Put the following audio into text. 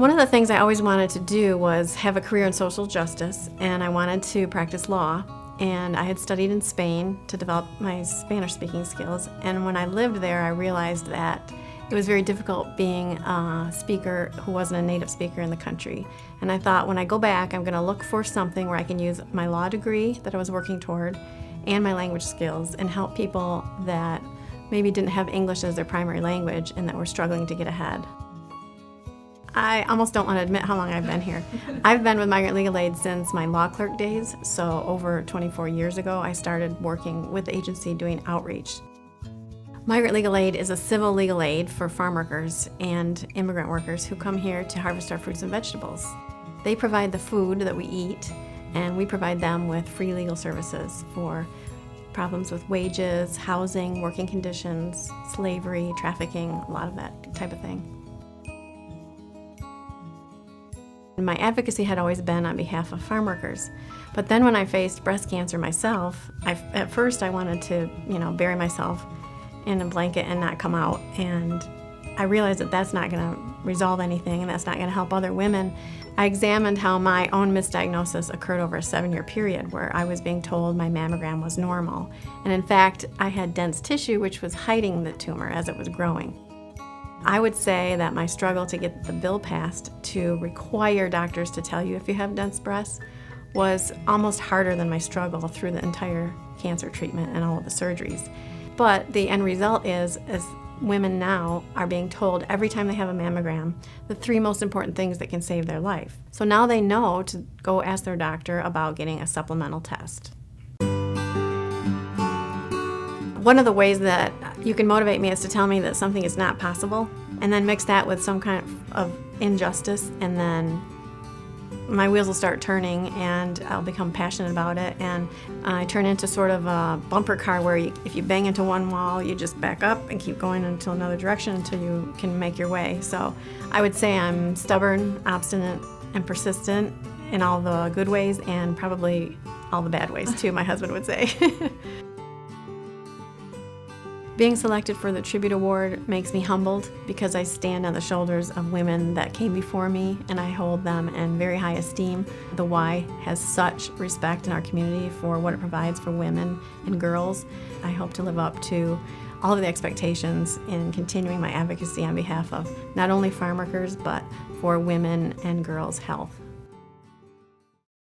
One of the things I always wanted to do was have a career in social justice, and I wanted to practice law. And I had studied in Spain to develop my Spanish speaking skills. And when I lived there, I realized that it was very difficult being a speaker who wasn't a native speaker in the country. And I thought, when I go back, I'm going to look for something where I can use my law degree that I was working toward and my language skills and help people that maybe didn't have English as their primary language and that were struggling to get ahead. I almost don't want to admit how long I've been here. I've been with Migrant Legal Aid since my law clerk days, so over 24 years ago I started working with the agency doing outreach. Migrant Legal Aid is a civil legal aid for farm workers and immigrant workers who come here to harvest our fruits and vegetables. They provide the food that we eat, and we provide them with free legal services for problems with wages, housing, working conditions, slavery, trafficking, a lot of that type of thing. My advocacy had always been on behalf of farm workers. But then when I faced breast cancer myself, at first I wanted to, bury myself in a blanket and not come out. And I realized that that's not going to resolve anything and that's not going to help other women. I examined how my own misdiagnosis occurred over a 7-year period where I was being told my mammogram was normal. And in fact, I had dense tissue which was hiding the tumor as it was growing. I would say that my struggle to get the bill passed to require doctors to tell you if you have dense breasts was almost harder than my struggle through the entire cancer treatment and all of the surgeries. But the end result is women now are being told every time they have a mammogram the 3 most important things that can save their life. So now they know to go ask their doctor about getting a supplemental test. One of the ways that you can motivate me is to tell me that something is not possible, and then mix that with some kind of injustice, and then my wheels will start turning and I'll become passionate about it, and I turn into sort of a bumper car where if you bang into one wall, you just back up and keep going until another direction until you can make your way. So I would say I'm stubborn, obstinate, and persistent in all the good ways and probably all the bad ways too, my husband would say. Being selected for the Tribute Award makes me humbled because I stand on the shoulders of women that came before me, and I hold them in very high esteem. The Y has such respect in our community for what it provides for women and girls. I hope to live up to all of the expectations in continuing my advocacy on behalf of not only farm workers, but for women and girls' health.